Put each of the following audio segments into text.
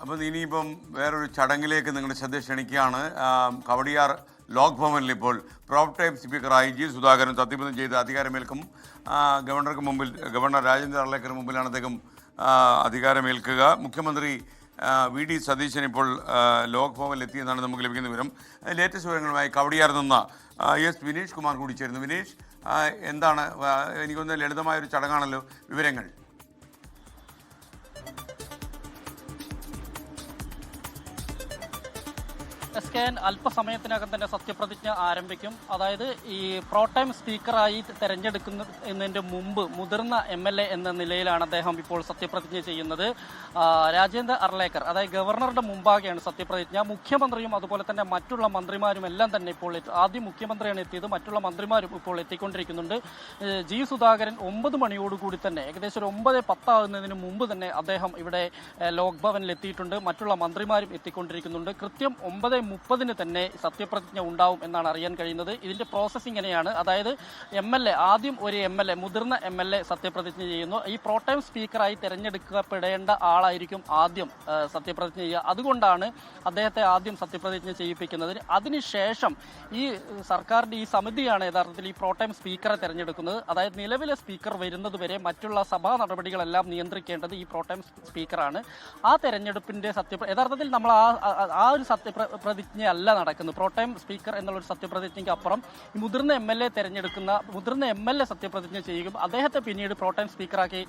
അപ്പം ഇനിയിപ്പം വേറൊരു ചടങ്ങിലേക്ക് നിങ്ങളുടെ ശ്രദ്ധ ക്ഷണിക്കുകയാണ്. കവടിയാർ ലോക് ഭവനിൽ ഇപ്പോൾ പ്രോപ് ടൈം സ്പീക്കറായി ജി സുധാകരൻ സത്യപ്രതിജ്ഞ ചെയ്ത് അധികാരമേൽക്കും. ഗവർണർക്ക് മുമ്പിൽ, ഗവർണർ രാജേന്ദ്ര അർലേക്കറിന് മുമ്പിലാണ് അദ്ദേഹം അധികാരമേൽക്കുക. മുഖ്യമന്ത്രി വി ഡി സതീശൻ ഇപ്പോൾ ലോക് ഭവനിൽ എത്തിയെന്നാണ് നമുക്ക് ലഭിക്കുന്ന വിവരം. ലേറ്റസ്റ്റ് വിവരങ്ങളുമായി കവടിയാർ നിന്ന് എസ് വിനീഷ് കുമാർ കൂടി ചേരുന്നു. വിനീഷ്, എന്താണ്, എനിക്കൊന്ന് ലളിതമായൊരു ചടങ്ങാണല്ലോ, വിവരങ്ങൾ? SKN അല്പസമയത്തിനകം തന്നെ സത്യപ്രതിജ്ഞ ആരംഭിക്കും. അതായത് ഈ പ്രോടൈം സ്പീക്കറായി തെരഞ്ഞെടുക്കുന്നതിന് മുമ്പ് മുതിർന്ന MLA എന്ന നിലയിലാണ് അദ്ദേഹം ഇപ്പോൾ സത്യപ്രതിജ്ഞ ചെയ്യുന്നത്. രാജേന്ദ്ര അർലേക്കർ, അതായത് ഗവർണറുടെ മുമ്പാകെയാണ് സത്യപ്രതിജ്ഞ. മുഖ്യമന്ത്രിയും അതുപോലെ തന്നെ മറ്റുള്ള മന്ത്രിമാരും എല്ലാം തന്നെ ഇപ്പോൾ ആദ്യം മുഖ്യമന്ത്രിയാണ് എത്തിയത്, മറ്റുള്ള മന്ത്രിമാരും ഇപ്പോൾ എത്തിക്കൊണ്ടിരിക്കുന്നുണ്ട്. ജി സുധാകരൻ 9 മണിയോടുകൂടി തന്നെ, ഏകദേശം ഒരു 9:10 ആകുന്നതിന് മുമ്പ് തന്നെ അദ്ദേഹം ഇവിടെ ലോക് ഭവനിൽ എത്തിയിട്ടുണ്ട്. മറ്റുള്ള മന്ത്രിമാരും എത്തിക്കൊണ്ടിരിക്കുന്നുണ്ട്. കൃത്യം 9:30 തന്നെ സത്യപ്രതിജ്ഞ ഉണ്ടാവും എന്നാണ് അറിയാൻ കഴിയുന്നത്. ഇതിന്റെ പ്രോസസ് ഇങ്ങനെയാണ്. അതായത് MLA, ആദ്യം ഒരു MLA, മുതിർന്ന MLA സത്യപ്രതിജ്ഞ ചെയ്യുന്നു. ഈ പ്രോടൈം സ്പീക്കറായി തെരഞ്ഞെടുക്കപ്പെടേണ്ട ആളായിരിക്കും ആദ്യം സത്യപ്രതിജ്ഞ ചെയ്യുക. അതുകൊണ്ടാണ് അദ്ദേഹത്തെ ആദ്യം സത്യപ്രതിജ്ഞ ചെയ്യിപ്പിക്കുന്നത്. അതിനുശേഷം ഈ സർക്കാരിന്റെ ഈ സമിതിയാണ് യഥാർത്ഥത്തിൽ ഈ പ്രോടൈം സ്പീക്കറെ തെരഞ്ഞെടുക്കുന്നത്. അതായത് നിലവിലെ സ്പീക്കർ വരുന്നത് വരെ മറ്റുള്ള സഭാ നടപടികളെല്ലാം നിയന്ത്രിക്കേണ്ടത് ഈ പ്രോടൈം സ്പീക്കറാണ്. ആ തെരഞ്ഞെടുപ്പിന്റെ യഥാർത്ഥത്തിൽ നമ്മൾ ആ ഒരു സത്യപ്രതിജ്ഞയല്ല നടക്കുന്നത്. പ്രോടൈം സ്പീക്കർ എന്നുള്ളൊരു സത്യപ്രതിജ്ഞയ്ക്ക് അപ്പുറം ഈ മുതിർന്ന MLA തെരഞ്ഞെടുക്കുന്ന മുതിർന്ന MLA സത്യപ്രതിജ്ഞ ചെയ്യുകയും അദ്ദേഹത്തെ പിന്നീട് പ്രോടൈം സ്പീക്കറാക്കി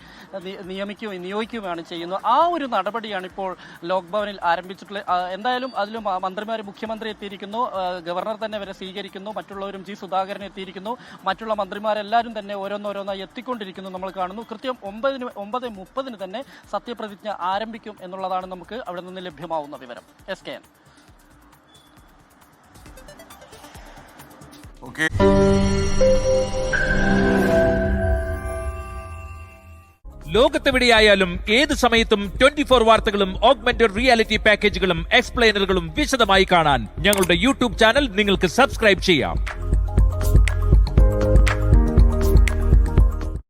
നിയോഗിക്കുകയാണ് ചെയ്യുന്നത്. ആ ഒരു നടപടിയാണ് ഇപ്പോൾ ലോക് ഭവനിൽ ആരംഭിച്ചിട്ടുള്ളത്. എന്തായാലും അതിൽ മന്ത്രിമാർ, മുഖ്യമന്ത്രി എത്തിയിരിക്കുന്നു, ഗവർണർ തന്നെ വരെ സ്വീകരിക്കുന്നു, മറ്റുള്ളവരും ജി സുധാകരൻ എത്തിയിരിക്കുന്നു, മറ്റുള്ള മന്ത്രിമാരെല്ലാവരും തന്നെ ഓരോന്നോരോന്നായി എത്തിക്കൊണ്ടിരിക്കുന്നു നമ്മൾ കാണുന്നു. കൃത്യം 9:30 തന്നെ സത്യപ്രതിജ്ഞ ആരംഭിക്കും എന്നുള്ളതാണ് നമുക്ക് അവിടെ നിന്ന് ലഭ്യമാവുന്ന വിവരം. SKN. ലോകത്തെവിടെയായാലും ഏത് സമയത്തും 24 വാർത്തകളും ഓഗ്മെന്റഡ് റിയാലിറ്റി പാക്കേജുകളും എക്സ്പ്ലെയിനറുകളും വിശദമായി കാണാൻ ഞങ്ങളുടെ YouTube ചാനൽ നിങ്ങൾക്ക് സബ്സ്ക്രൈബ് ചെയ്യാം.